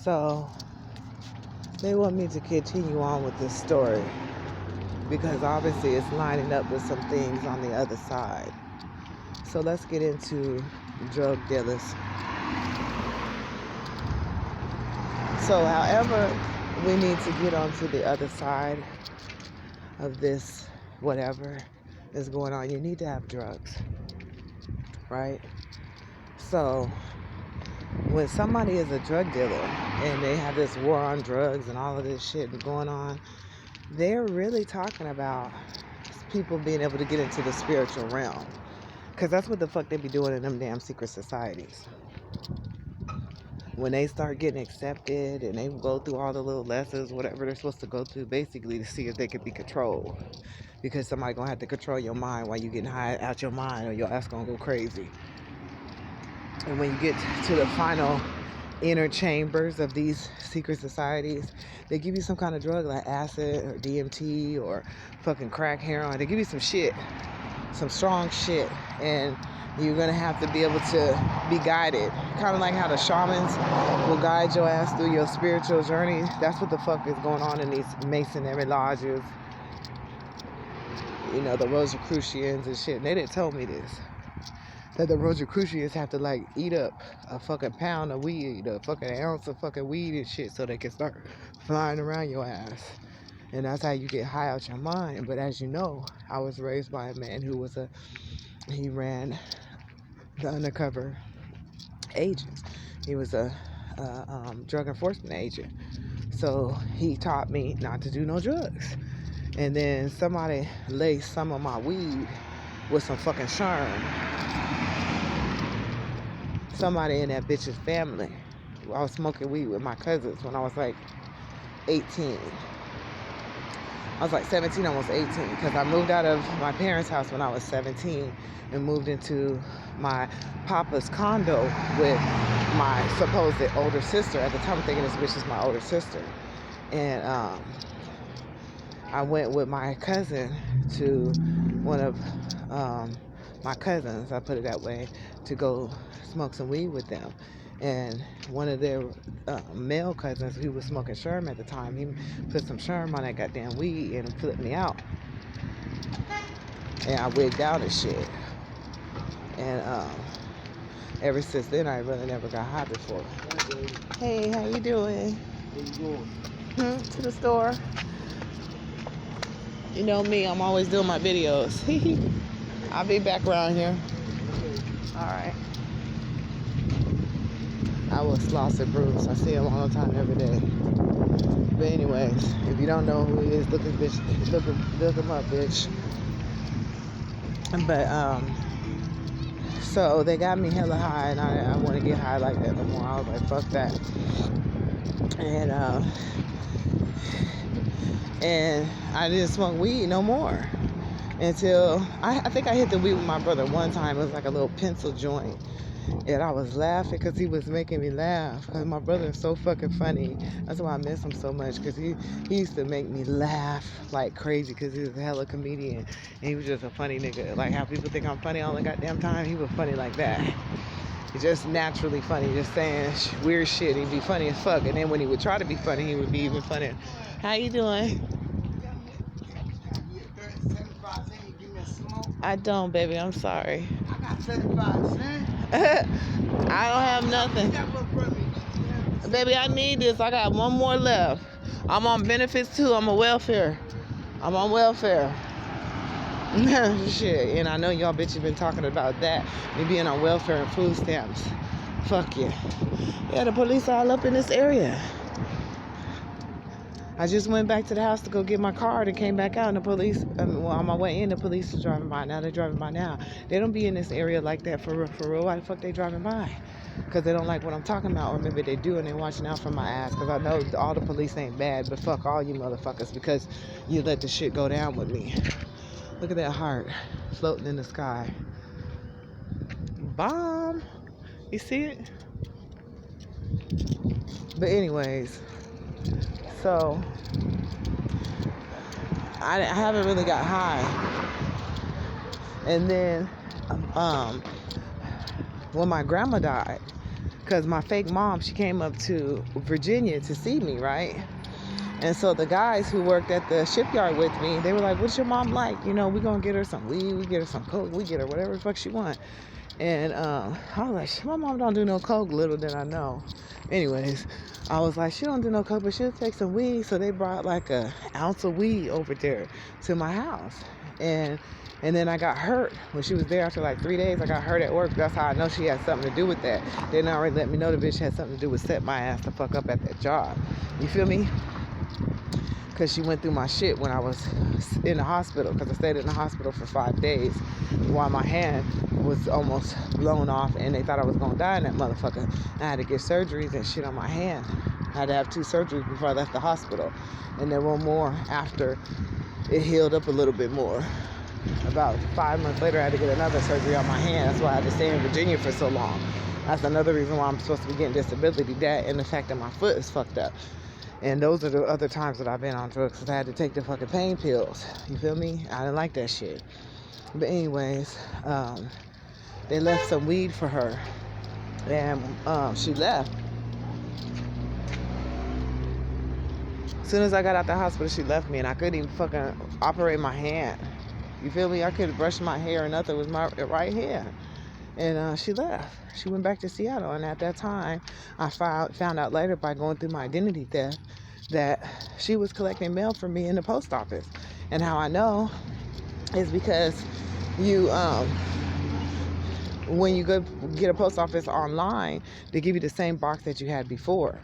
So they want me to continue on with this story because obviously it's lining up with some things on the other side. So let's get into drug dealers. So however we need to get onto the other side of this, whatever is going on, you need to have drugs, right? So when somebody is a drug dealer and they have this war on drugs and all of this shit going on, they're really talking about people being able to get into the spiritual realm, because that's what the fuck they be doing in them damn secret societies. When they start getting accepted and they go through all the little lessons, whatever they're supposed to go through, basically to see if they could be controlled, because somebody gonna have to control your mind while you getting high out your mind, or your ass gonna go crazy. And when you get to the final inner chambers of these secret societies, they give you some kind of drug like acid or DMT or fucking crack, heroin. They give you some shit, some strong shit, and you're gonna have to be able to be guided, kind of like how the shamans will guide your ass through your spiritual journey. That's what the fuck is going on in these masonry lodges, you know, the Rosicrucians and shit. And they didn't tell me this, that the Rosicrucians have to like eat up a fucking pound of weed, a fucking ounce of fucking weed and shit, so they can start flying around your ass. And that's how you get high out your mind. But as you know, I was raised by a man who was he ran the undercover agents. He was a drug enforcement agent. So he taught me not to do no drugs. And then somebody laced some of my weed with some fucking sherm. Somebody in that bitch's family. I was smoking weed with my cousins when I was like 18. I was like 17, almost 18, because I moved out of my parents' house when I was 17 and moved into my papa's condo with my supposed older sister. At the time, I'm thinking this bitch is my older sister. And I went with my cousin to one of my cousins, I put it that way, to go smoke some weed with them. And one of their male cousins, who was smoking sherm at the time, he put some sherm on that goddamn weed and flipped me out. And I wigged out and shit. And ever since then, I really never got high before. Hey, how you doing? Where you going? To the store. You know me, I'm always doing my videos. I'll be back around here. All right. I was Sloss and Bruce. I see him all the time, every day. But anyways, if you don't know who he is, look him up, bitch. But so they got me hella high, and I want to get high like that no more. I was like, fuck that. And I didn't smoke weed no more until I think I hit the weed with my brother one time. It was like a little pencil joint. And I was laughing because he was making me laugh. Because my brother is so fucking funny. That's why I miss him so much. Because he used to make me laugh like crazy. Because he was a hella comedian. And he was just a funny nigga. Like how people think I'm funny all the goddamn time. He was funny like that. He's just naturally funny. Just saying weird shit. He'd be funny as fuck. And then when he would try to be funny, he would be even funnier. How you doing? I don't, baby. I'm sorry. I got 75 cents. I don't have nothing. Baby, I need this. I got one more left. I'm on benefits too. I'm on welfare. Shit. And I know y'all bitches been talking about that. Me being on welfare and food stamps. Fuck you. Yeah, the police are all up in this area. I just went back to the house to go get my card and came back out, and the police, on my way in, the police was driving by. Now they're driving by now. They don't be in this area like that for real. Why the fuck they driving by? Because they don't like what I'm talking about, or maybe they do and they're watching out for my ass. Because I know all the police ain't bad, but fuck all you motherfuckers because you let the shit go down with me. Look at that heart floating in the sky. Bomb. You see it? But anyways, so I haven't really got high. And then when my grandma died, because my fake mom, she came up to Virginia to see me, right? And so the guys who worked at the shipyard with me, they were like, what's your mom like? You know, we gonna get her some weed, we get her some coke, we get her whatever the fuck she want. And I was like, my mom don't do no coke. Little did I know. Anyways, I was like, she don't do no coke, but she'll take some weed. So they brought like an ounce of weed over there to my house. And then I got hurt when she was there after like 3 days. I got hurt at work. That's how I know she had something to do with that. They didn't already let me know the bitch had something to do with set my ass the fuck up at that job. You feel me? Because she went through my shit when I was in the hospital, because I stayed in the hospital for 5 days while my hand was almost blown off and they thought I was going to die in that motherfucker. I had to get surgeries and shit on my hand. I had to have 2 surgeries before I left the hospital, and then 1 more after it healed up a little bit more. About 5 months later, I had to get another surgery on my hand. That's why I had to stay in Virginia for so long. That's another reason why I'm supposed to be getting disability, that and the fact that my foot is fucked up. And those are the other times that I've been on drugs, because I had to take the fucking pain pills. You feel me? I didn't like that shit. But anyways, they left some weed for her. And she left. As soon as I got out the hospital, she left me, and I couldn't even fucking operate my hand. You feel me? I couldn't brush my hair or nothing with my right hand. And she left. She went back to Seattle. And at that time, I found out later by going through my identity theft that she was collecting mail for me in the post office. And how I know is because you, when you go get a post office online, they give you the same box that you had before.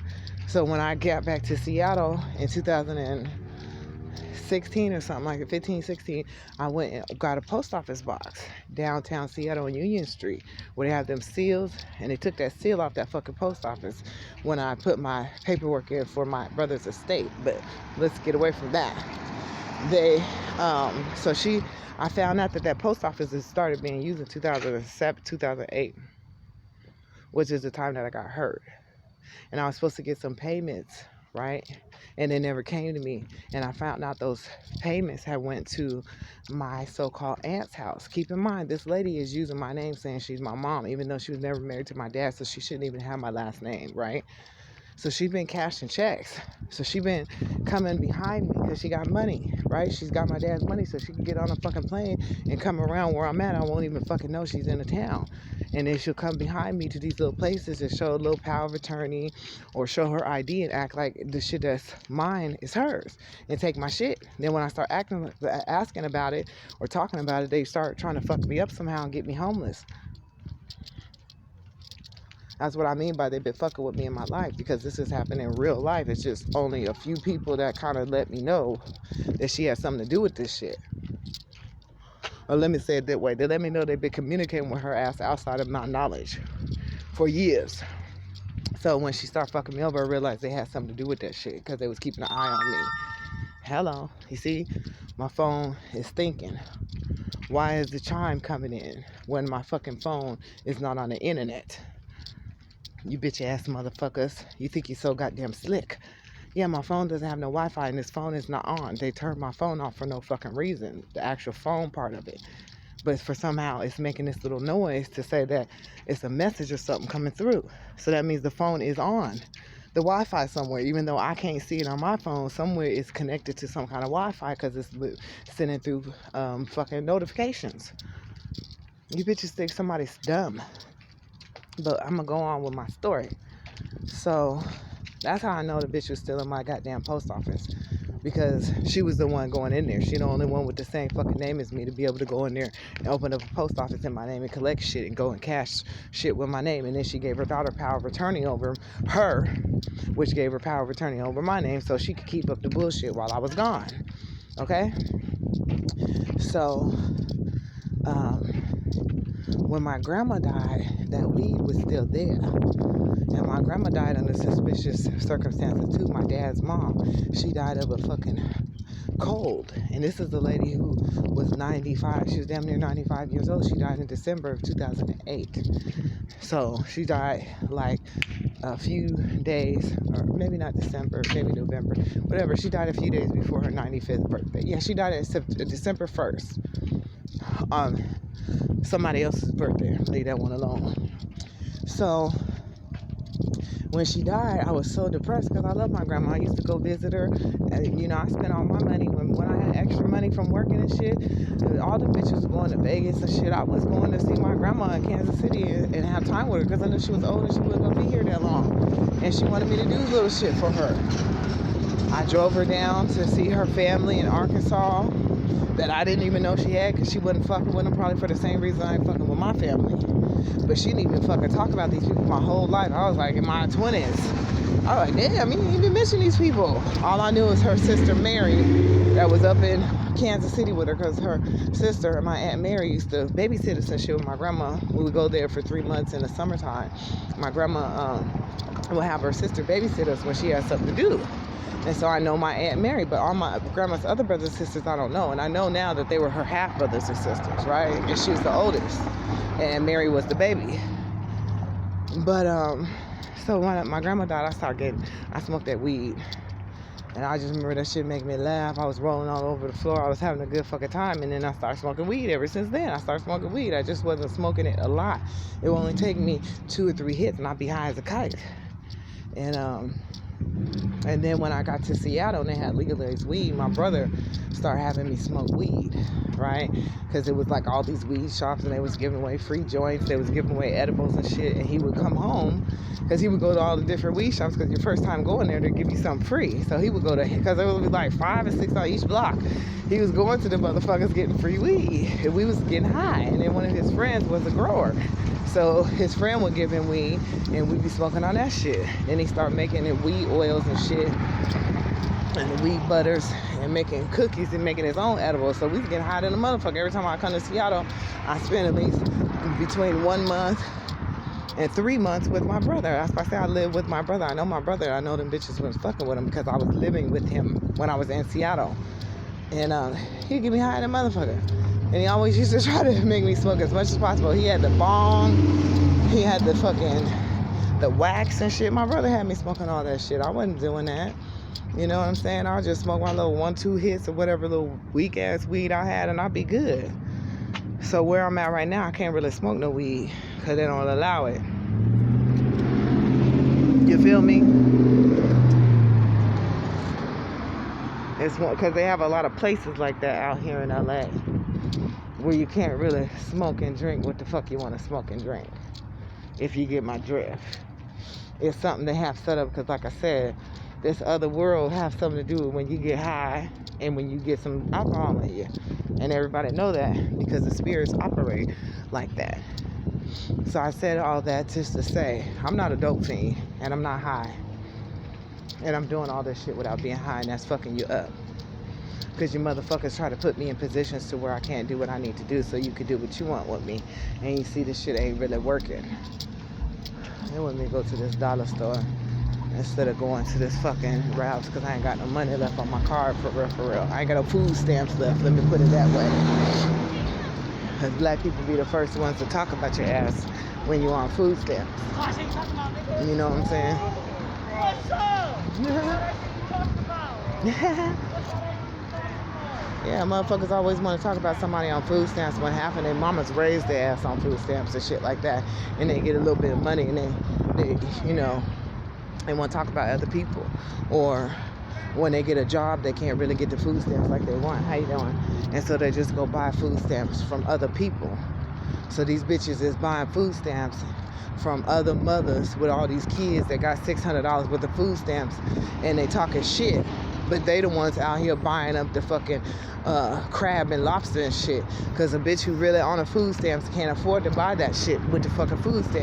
So when I got back to Seattle in 2016 or something like it, 15, 16, I went and got a post office box downtown Seattle on Union Street, where they have them seals, and they took that seal off that fucking post office when I put my paperwork in for my brother's estate. But let's get away from that. I found out that post office has started being used in 2007, 2008, which is the time that I got hurt. And I was supposed to get some payments, right? And they never came to me. And I found out those payments had went to my so-called aunt's house. Keep in mind, this lady is using my name saying she's my mom, even though she was never married to my dad, so she shouldn't even have my last name, right? So she's been cashing checks. So she's been coming behind me because she got money, right? She's got my dad's money, so she can get on a fucking plane and come around where I'm at. I won't even fucking know she's in the town. And then she'll come behind me to these little places and show a little power of attorney or show her ID and act like the shit that's mine is hers and take my shit. Then when I start asking about it or talking about it, they start trying to fuck me up somehow and get me homeless. That's what I mean by they've been fucking with me in my life, because this has happened in real life. It's just only a few people that kind of let me know that she has something to do with this shit. Or let me say it that way. They let me know they've been communicating with her ass outside of my knowledge for years. So when she started fucking me over, I realized they had something to do with that shit, because they was keeping an eye on me. Hello. You see? My phone is thinking. Why is the chime coming in when my fucking phone is not on the internet? You bitch ass motherfuckers. You think you're so goddamn slick. Yeah, my phone doesn't have no Wi-Fi and this phone is not on. They turned my phone off for no fucking reason. The actual phone part of it. But for somehow it's making this little noise to say that it's a message or something coming through. So that means the phone is on. The Wi-Fi somewhere, even though I can't see it on my phone, somewhere it's connected to some kind of Wi-Fi, because it's sending through fucking notifications. You bitches think somebody's dumb. But I'm gonna go on with my story. So that's how I know the bitch was still in my goddamn post office, because she was the one going in there. She the only one with the same fucking name as me to be able to go in there and open up a post office in my name and collect shit and go and cash shit with my name. And then she gave her daughter power of attorney over her, which gave her power of attorney over my name, so she could keep up the bullshit while I was gone. Okay? So when my grandma died, that weed was still there. And my grandma died under suspicious circumstances too. My dad's mom, she died of a fucking cold. And this is the lady who was 95. She was damn near 95 years old. She died in December of 2008. So she died like a few days, or maybe not December, maybe November, whatever. She died a few days before her 95th birthday. Yeah, she died on December 1st. Somebody else's birthday. Leave that one alone. So when she died, I was so depressed because I love my grandma. I used to go visit her. And, you know, I spent all my money when I had extra money from working and shit. All the bitches were going to Vegas and shit. I was going to see my grandma in Kansas City and have time with her because I knew she was old and she wasn't going to be here that long. And she wanted me to do little shit for her. I drove her down to see her family in Arkansas that I didn't even know she had because she wasn't fucking with them probably for the same reason I ain't fucking with my family. But she didn't even fucking talk about these people my whole life. I was like in my 20s. I was like, damn, you didn't even mention these people. All I knew was her sister Mary that was up in Kansas City with her because her sister, my Aunt Mary, used to babysit us and shit with my grandma. We would go there for 3 months in the summertime. My grandma would have her sister babysit us when she had something to do. And so I know my Aunt Mary, but all my grandma's other brothers and sisters I don't know. And I know now that they were her half brothers and sisters, right? And she was the oldest. And Mary was the baby. But so when my grandma died, I smoked that weed. And I just remember that shit make me laugh. I was rolling all over the floor. I was having a good fucking time. And then I started smoking weed. Ever since then, I started smoking weed. I just wasn't smoking it a lot. It would only take me 2 or 3 hits and I'd be high as a kite. And then when I got to Seattle and they had legalized weed, my brother started having me smoke weed, right? Because it was like all these weed shops and they was giving away free joints. They was giving away edibles and shit. And he would come home because he would go to all the different weed shops because your first time going there, they give you something free. So he would go to, because it would be like 5 or 6 on each block. He was going to the motherfuckers getting free weed. And we was getting high. And then one of his friends was a grower. So his friend would give him weed and we'd be smoking on that shit. Then he started making it weed oils and shit and the weed butters and making cookies and making his own edibles. So we was getting high than a motherfucker. Every time I come to Seattle, I spend at least between 1 month and 3 months with my brother. That's why I say I live with my brother. I know my brother. I know them bitches was fucking with him because I was living with him when I was in Seattle. And he'd get me high than a motherfucker. And he always used to try to make me smoke as much as possible. He had the bong, he had the wax and shit. My brother had me smoking all that shit. I wasn't doing that. You know what I'm saying? I'll just smoke my little 1-2 hits or whatever little weak ass weed I had and I'll be good. So where I'm at right now, I can't really smoke no weed because they don't allow it. You feel me? It's because they have a lot of places like that out here in LA where you can't really smoke and drink what the fuck you want to smoke and drink, if you get my drift. It's something they have set up because, like I said, this other world have something to do with when you get high and when you get some alcohol in you. And everybody know that because the spirits operate like that. So I said all that just to say, I'm not a dope fiend and I'm not high. And I'm doing all this shit without being high, and that's fucking you up. Because you motherfuckers try to put me in positions to where I can't do what I need to do so you can do what you want with me. And you see this shit ain't really working. They want me to go to this dollar store instead of going to this fucking Ralph's because I ain't got no money left on my card for real. I ain't got no food stamps left, let me put it that way. Because black people be the first ones to talk about your ass when you on food stamps. You know what I'm saying? What's up? Yeah, motherfuckers always want to talk about somebody on food stamps when half of their mamas raised their ass on food stamps and shit like that. And they get a little bit of money and they you know, they want to talk about other people. Or when they get a job, they can't really get the food stamps like they want. How you doing? And so they just go buy food stamps from other people. So these bitches is buying food stamps from other mothers with all these kids that got $600 worth of food stamps and they talking shit. But they the ones out here buying up the fucking crab and lobster and shit. Because a bitch who really on a food stamps can't afford to buy that shit with the fucking food stamps.